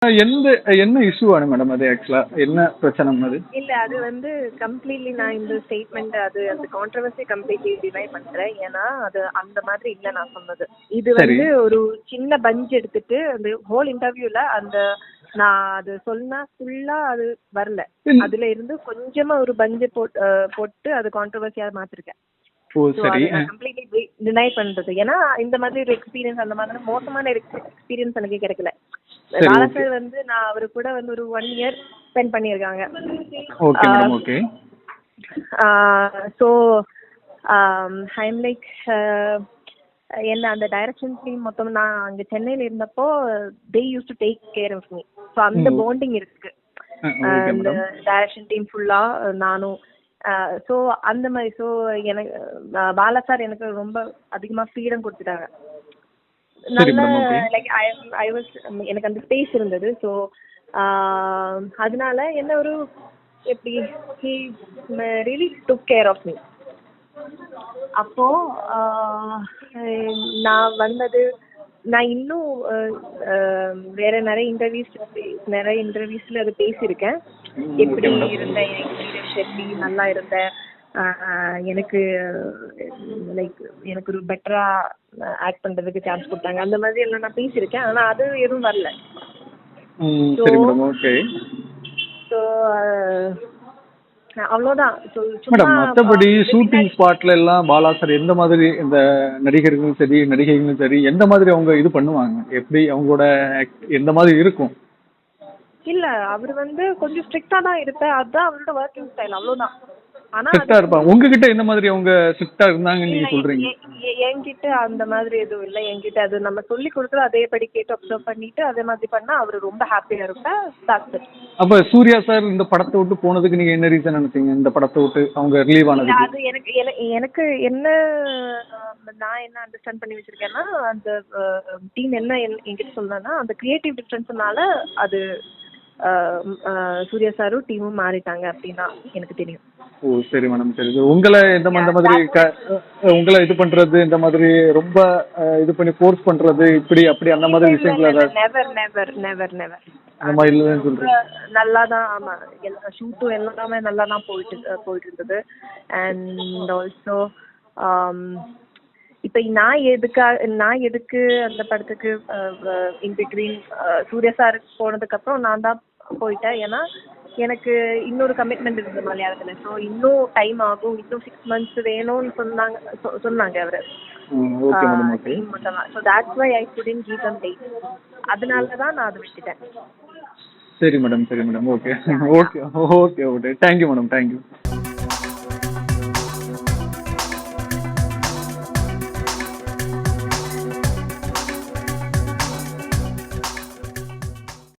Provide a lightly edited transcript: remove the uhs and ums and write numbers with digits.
என்ன issue ஆனு madam அது ஆக்சுவலா என்ன பிரச்சனை அது? இல்ல அது வந்து கம்ப்ளீட்லி நான் இந்த ஸ்டேட்மெண்ட் அது அந்த கான்ட்ரவர்சி கம்ப்ளீட்லி டினை பண்றேன். ஏன்னா அது அந்த மாதிரி இல்ல நான் சொன்னது. இது வந்து ஒரு சின்ன பஞ்ச் எடுத்துட்டு அந்த ஹோல் இன்டர்வியூல அந்த நான் அது சொன்னா ஃபுல்லா அது வரல. அதுல இருந்து கொஞ்சமா ஒரு பஞ்சு போட்டு அது கான்ட்ரவர்சியா மாத்திருக்கேன். கம்ப்ளீட்லி டினை பண்றது. ஏன்னா இந்த மாதிரி ஒரு எக்ஸ்பீரியன்ஸ் அந்த மாதிரி மோசமான எக்ஸ்பீரியன்ஸ் எனக்கு கிடைக்கல. பாலா சார் வந்து நான் அவரு கூட வந்து ஒரு 1 year ஸ்பெண்ட் பண்ணியிருக்காங்க. ஸோ ஐம் லைக் என்ன அந்த டைரக்ஷன் டீம் மொத்தம் நான் அங்கே சென்னையில் இருந்தப்போ they used to take care of me. So அந்த பாண்டிங் இருக்கு அந்த டைரக்ஷன் டீம் ஃபுல்லா நானும். ஸோ அந்த மாதிரி ஸோ எனக்கு பாலா சார் எனக்கு ரொம்ப அதிகமாக ஃப்ரீடம் கொடுத்துட்டாங்க. நல்ல லைக் ஐ வாஸ் எனக்கு அந்த ஸ்பேஸ் இருந்தது. ஸோ அதனால என்ன ஒரு எப்படி he really took care of me. அப்போ நான் வந்தது நான் இன்னும் வேற நிறைய இன்டர்வியூஸ்ல அது பேசியிருக்கேன். எப்படி இருந்தேன், எப்படி நல்லா இருந்தேன், எனக்கு லைக் எனக்கு ஒரு பெட்டரா ஆக்ட் பண்றதுக்கு சான்ஸ் கொடுத்தாங்க, அந்த மாதிரி எல்லாம் நான் பேசியிருக்கேன். ஆனா அது எதுவும் வரல. ஸோ அவ்வளோதான். மற்றபடி ஷூட்டிங் ஸ்பாட்ல எல்லாம் பாலா சார் எந்த மாதிரி இந்த நடிகர்களும் சரி நடிகைகளும் சரி எந்த மாதிரி அவங்க இது பண்ணுவாங்க, எப்படி அவங்களோட எந்த மாதிரி இருக்கும்? இல்ல அவர் வந்து கொஞ்சம் ஸ்ட்ரிக்டா தான் இருப்பேன். அதுதான் அவரோட ஒர்க்கிங் ஸ்டைல். அவ்வளவுதான். ஆனா உங்ககிட்ட என்ன மாதிரி அவங்க ஸ்ட்ரிக்டா இருந்தாங்க நீங்க சொல்றீங்க? என்கிட்ட அந்த மாதிரி எதுவும் இல்லை. என்கிட்ட அது நம்ம சொல்லி கொடுக்குறது அதேபடி கேட்டு அப்சர்வ் பண்ணிட்டு அதே மாதிரி பண்ணா அவரு ரொம்ப ஹாப்பியா இருப்பேன். அப்ப சூர்யா சார் இந்த படத்தை விட்டு போனதுக்கு நீங்க என்ன ரீசன் நினைச்சீங்க? இந்த படத்தை விட்டு அவங்க ரிலீவ் ஆனது அது எனக்கு என்ன நான் என்ன அண்டர்ஸ்டாண்ட் பண்ணி வச்சிருக்கேன்னா அந்த டீம் என்ன என்கிட்ட சொன்னா அந்த கிரியேட்டிவ் டிஃபரன்ஸ்னால அது சூர்யா சாரும் டீமும் மாறிட்டாங்க அப்படின்னா எனக்கு தெரியும். ஓ சரி மேடம், சரி. உங்களை இந்த மாதிரி உங்களை இது பண்றது இந்த மாதிரி ரொம்ப இது பண்ணி ஃபோர்ஸ் பண்றது இப்படி அப்படி அந்த மாதிரி விஷயங்கள் நல்லா தான். ஆமா, ஷூட்டும் எல்லாமே நல்லா தான் போயிட்டு இருந்தது. அண்ட் ஆல்சோ இப்ப நான் எதுக்கு அந்த படத்துக்கு இன்பிட்வீன் சூர்யா சார் போனதுக்கு அப்புறம் நான் தான் போயிட்டேன். ஏன்னா எனக்கு இன்னொரு கமிட்மெண்ட் இருந்தது மலையாளத்துல. ஸோ இன்னும் டைம் ஆகும், இன்னும் 6 months வேணும்னு சொன்னாங்க அவரு. So that's why I couldn't give them date. அதனால தான் நான் அதை விட்டுட்டேன். சரி மேடம், சரி madam. Okay okay okay okay. Thank you madam, thank you.